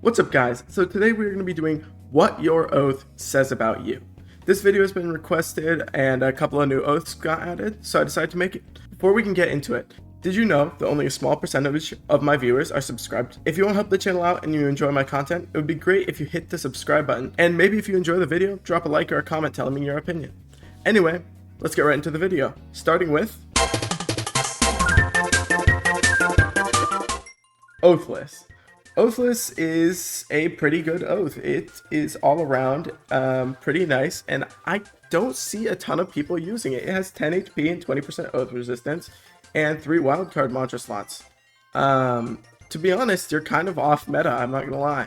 What's up guys? So today we're going to be doing what your oath says about you. This video has been requested and a couple of new oaths got added, so I decided to make it. Before we can get into it, did you know that only a small percentage of my viewers are subscribed? If you want to help the channel out and you enjoy my content, it would be great if you hit the subscribe button, and maybe if you enjoy the video, drop a like or a comment telling me your opinion. Anyway, let's get right into the video, starting with Oathless. Oathless is a pretty good oath. It is all around pretty nice, and I don't see a ton of people using it. It has 10 HP and 20% oath resistance, and 3 wildcard mantra slots. To be honest, you're kind of off meta, I'm not gonna lie.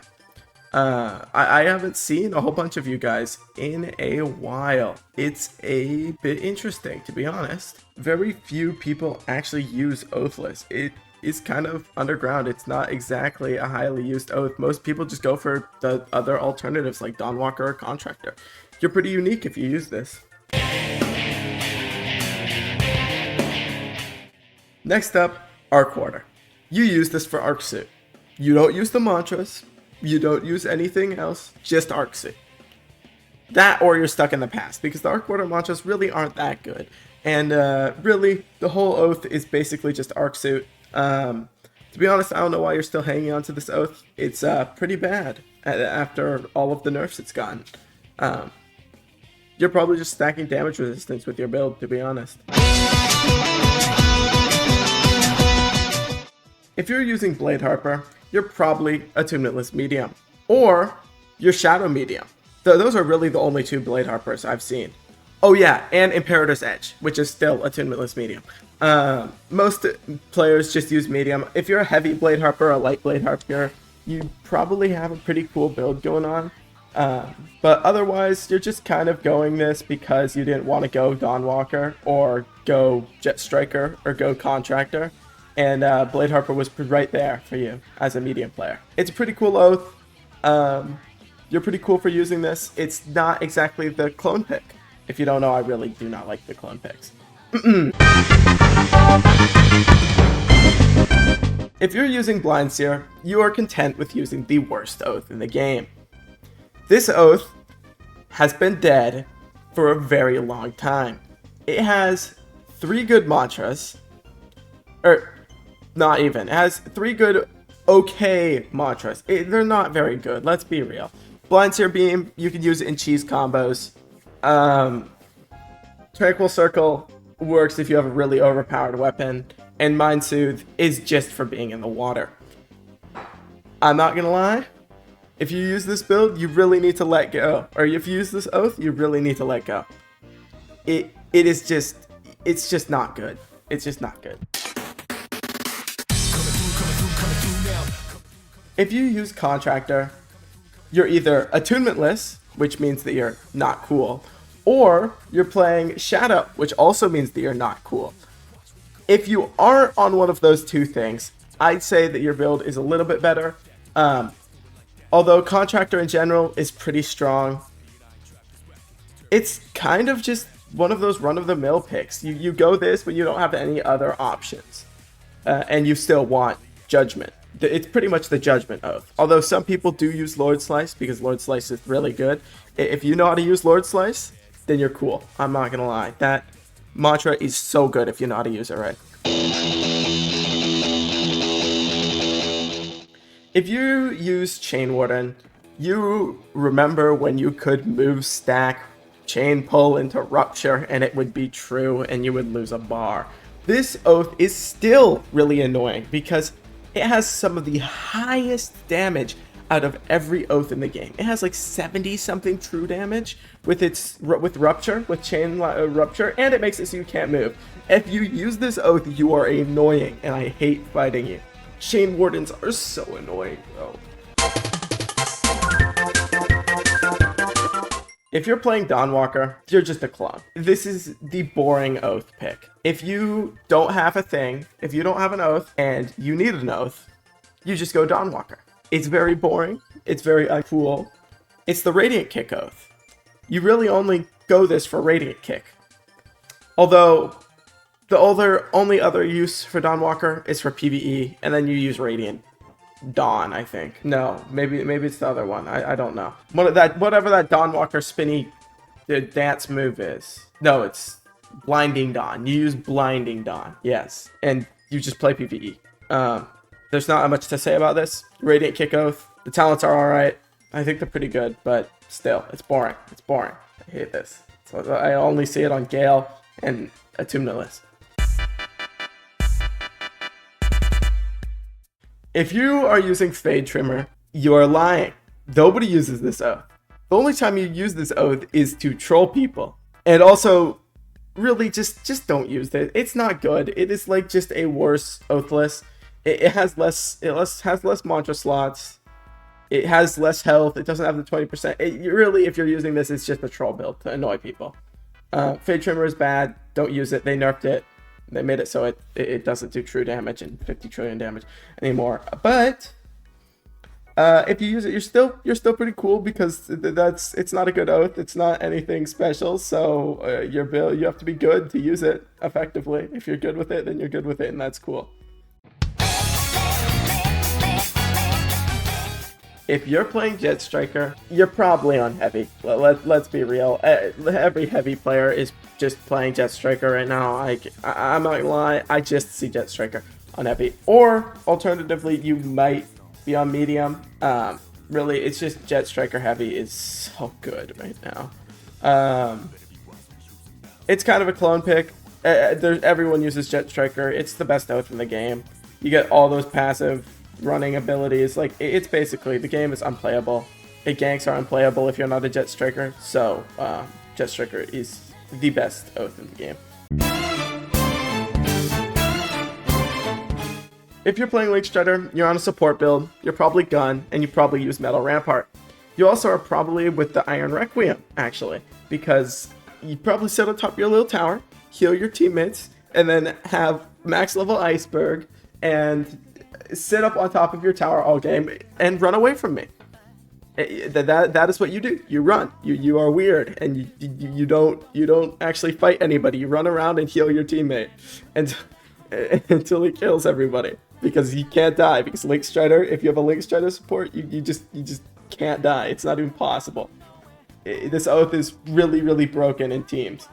I haven't seen a whole bunch of you guys in a while. It's a bit interesting, to be honest. Very few people actually use Oathless. It is kind of underground. It's not exactly a highly used oath. Most people just go for the other alternatives like Dawnwalker or Contractor. You're pretty unique if you use this. Next up, Arcqu. You use this for Arcqu. You don't use the mantras. You don't use anything else, just Arcqu. That or you're stuck in the past, because the Arcqu mantras really aren't that good. And really, the whole oath is basically just Arcqu. To be honest, I don't know why you're still hanging on to this oath. It's pretty bad after all of the nerfs it's gotten. You're probably just stacking damage resistance with your build, to be honest. If you're using Blade Harper, you're probably attunementless medium, or you're shadow medium. Those are really the only two Blade Harpers I've seen. Oh yeah, and Imperator's Edge, which is still attunementless medium. Most players just use medium. If you're a heavy Blade Harper or a light Blade Harper, you probably have a pretty cool build going on. But otherwise, you're just kind of going this because you didn't want to go Dawnwalker or go Jet Striker or go Contractor. And Blade Harper was right there for you as a medium player. It's a pretty cool oath. You're pretty cool for using this. It's not exactly the clone pick. If you don't know, I really do not like the clone picks. If you're using Blind Sear, you are content with using the worst oath in the game. This oath has been dead for a very long time. It has 3 good mantras, or not even. It has 3 good okay mantras. They're not very good, let's be real. Blind Sear Beam, you can use it in cheese combos. Tranquil Circle works if you have a really overpowered weapon, and Mind Soothe is just for being in the water. I'm not gonna lie, if you use this build, you really need to let go. Or if you use this oath, you really need to let go. It's just not good. It's just not good. If you use Contractor, you're either attunementless, which means that you're not cool, or you're playing Shadow, which also means that you're not cool. If you aren't on one of those two things, I'd say that your build is a little bit better. Although Contractor in general is pretty strong, it's kind of just one of those run-of-the-mill picks. You go this, but you don't have any other options. And you still want Judgment. It's pretty much the Judgment oath. Although some people do use Lord Slice, because Lord Slice is really good. If you know how to use Lord Slice, then you're cool. I'm not gonna lie. That mantra is so good if you know how to use it right. If you use Chain Warden, you remember when you could move stack chain pull into Rupture and it would be true and you would lose a bar. This oath is still really annoying because it has some of the highest damage out of every oath in the game. It has like 70 something true damage with Rupture, with Chain Rupture, and it makes it so you can't move. If you use this oath, you are annoying, and I hate fighting you. Chain Wardens are so annoying, bro. If you're playing Dawnwalker, you're just a clone. This is the boring oath pick. If you don't have a thing, if you don't have an oath, and you need an oath, you just go Dawnwalker. It's very boring. It's very uncool. It's the Radiant Kick oath. You really only go this for Radiant Kick. Although, the only other use for Dawnwalker is for PvE, and then you use Radiant Dawn, I think. No, maybe it's the other one. I don't know. Whatever that Dawnwalker spinny dance move is. No, it's Blinding Dawn. You use Blinding Dawn. Yes. And you just play PvE. There's not much to say about this. Radiant Kick Oath. The talents are alright. I think they're pretty good, but still, it's boring. It's boring. I hate this. So I only see it on Gale and Attunementless. If you are using Fade Trimmer, you are lying. Nobody uses this oath. The only time you use this oath is to troll people. And also, really, just don't use it. It's not good. It is like just a worse Oathless. It has less mantra slots. It has less health. It doesn't have the 20%. Really, if you're using this, it's just a troll build to annoy people. Fade Trimmer is bad. Don't use it. They nerfed it. They made it so it doesn't do true damage and 50 trillion damage anymore. But if you use it, you're still pretty cool, because it's not a good oath. It's not anything special. So your build, you have to be good to use it effectively. If you're good with it, then you're good with it, and that's cool. If you're playing Jet Striker, you're probably on heavy. Let's be real. Every heavy player is just playing Jet Striker right now. I'm not gonna lie, I just see Jet Striker on heavy. Or alternatively, you might be on medium. Really, it's just Jet Striker heavy is so good right now. It's kind of a clone pick. Everyone uses Jet Striker. It's the best oath in the game. You get all those passive running abilities. Like, it's basically, the game is unplayable. Ganks are unplayable if you're not a Jet Striker. So Jet Striker is the best oath in the game. If you're playing Link Strider, you're on a support build, you're probably Gun, and you probably use Metal Rampart. You also are probably with the Iron Requiem, actually, because you probably sit on top of your little tower, heal your teammates, and then have max level Iceberg, and sit up on top of your tower all game and run away from me. That is what you do. You run. You are weird, and you don't actually fight anybody. You run around and heal your teammate until he kills everybody, because he can't die. Because Link Strider, if you have a Link Strider support, you just can't die. It's not even possible. This oath is really broken in teams.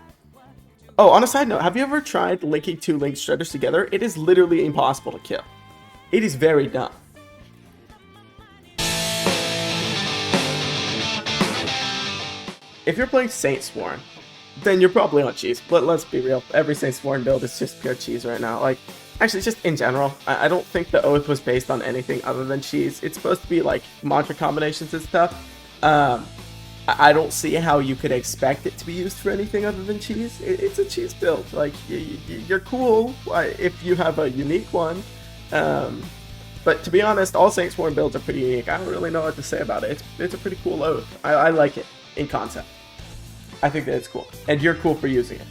Oh, on a side note, have you ever tried linking two Link Striders together? It is literally impossible to kill. It is very dumb. If you're playing Saint Sworn, then you're probably on cheese. But let's be real, every Saint Sworn build is just pure cheese right now. Like, actually, just in general, I don't think the oath was based on anything other than cheese. It's supposed to be like mantra combinations and stuff. I don't see how you could expect it to be used for anything other than cheese. It's a cheese build. Like, you're cool if you have a unique one. But to be honest, all Saint Sworn builds are pretty unique. I don't really know what to say about it. It's a pretty cool oath. I like it in concept. I think that it's cool. And you're cool for using it.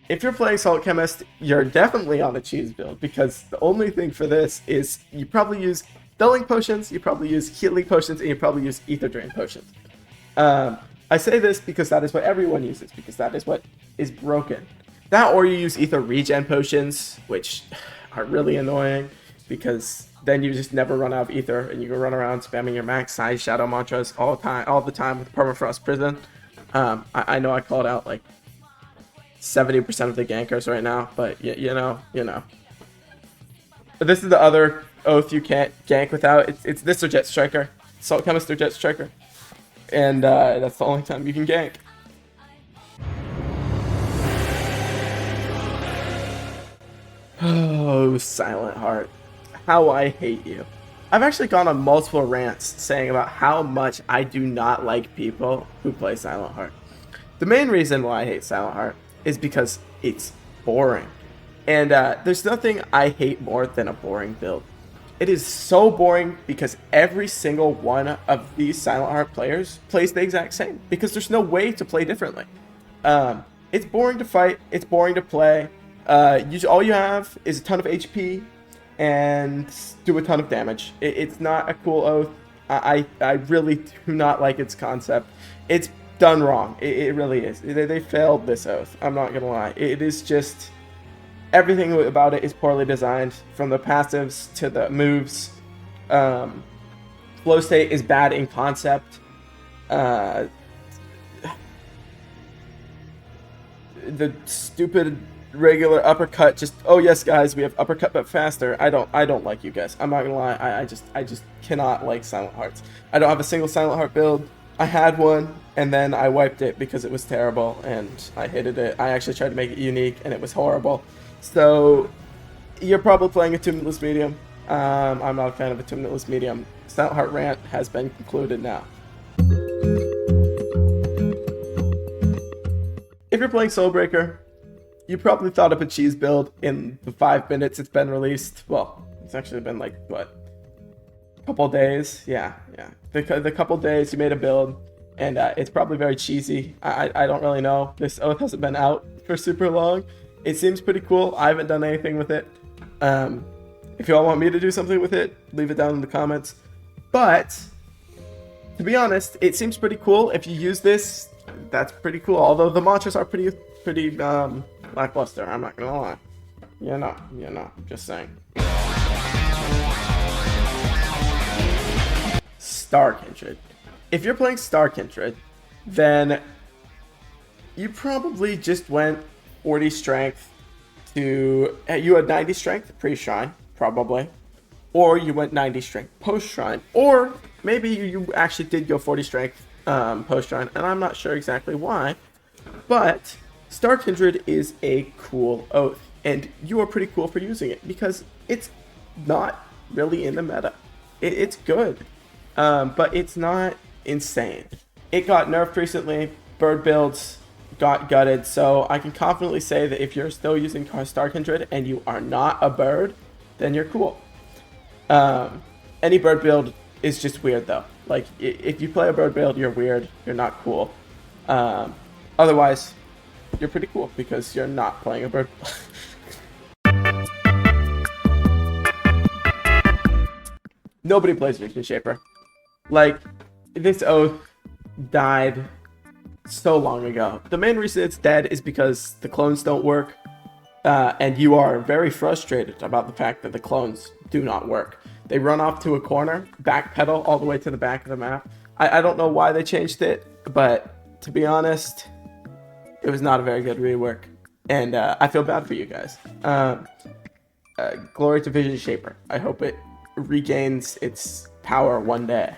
If you're playing Salt Chemist, you're definitely on a cheese build, because the only thing for this is you probably use dulling potions, you probably use healing potions, and you probably use ether drain potions. I say this because that is what everyone uses, because that is what is broken. That, or you use ether regen potions, which are really annoying, because then you just never run out of ether, and you can run around spamming your max size shadow mantras all the time with Permafrost Prison. I know I called out like 70% of the gankers right now, but you know. But this is the other oath you can't gank without. It's this or Jet Striker. Salt Chemist or Jet Striker. And that's the only time you can gank. Oh, Silent Heart. How I hate you. I've actually gone on multiple rants saying about how much I do not like people who play Silent Heart. The main reason why I hate Silent Heart is because it's boring. And there's nothing I hate more than a boring build. It is so boring because every single one of these Silent Heart players plays the exact same, because there's no way to play differently. It's boring to fight. It's boring to play. All you have is a ton of HP and do a ton of damage. It's not a cool oath. I really do not like its concept. It's done wrong. It really is. They failed this oath. I'm not gonna lie. It is just everything about it is poorly designed, from the passives to the moves. Flow state is bad in concept. The stupid regular uppercut, just, oh yes guys, we have uppercut but faster. I don't like you guys. I'm not gonna lie. I just cannot like Silent Hearts. I don't have a single Silent Heart build. I had one and then I wiped it because it was terrible and I hated it. I actually tried to make it unique and it was horrible. So you're probably playing attunementless medium. I'm not a fan of attunementless medium. Silent Heart rant has been concluded now. If you're playing Soulbreaker, you probably thought of a cheese build in the 5 minutes it's been released. Well, it's actually been like, what, a couple days? Yeah. The couple days you made a build, and it's probably very cheesy. I don't really know. This oath hasn't been out for super long. It seems pretty cool. I haven't done anything with it. If you all want me to do something with it, leave it down in the comments. But, to be honest, it seems pretty cool. If you use this, that's pretty cool. Although the mantras are pretty lackluster, I'm not gonna lie. You're not, just saying. Star Kindred. If you're playing Star Kindred, then you probably just went 40 strength to, you had 90 strength pre-shrine, probably. Or you went 90 strength post-shrine. Or maybe you actually did go 40 strength post-shrine, and I'm not sure exactly why. But Star Kindred is a cool oath, and you are pretty cool for using it because it's not really in the meta. It's good, but it's not insane. It got nerfed recently. Bird builds got gutted, so I can confidently say that if you're still using Star Kindred and you are not a bird, then you're cool. Any bird build is just weird though. Like, if you play a bird build, you're weird. You're not cool. Otherwise, you're pretty cool because you're not playing a bird. Nobody plays Vision Shaper. Like, this oath died so long ago. The main reason it's dead is because the clones don't work, and you are very frustrated about the fact that the clones do not work. They run off to a corner, backpedal all the way to the back of the map. I don't know why they changed it, but to be honest, it was not a very good rework, and I feel bad for you guys. Glory to Vision Shaper. I hope it regains its power one day.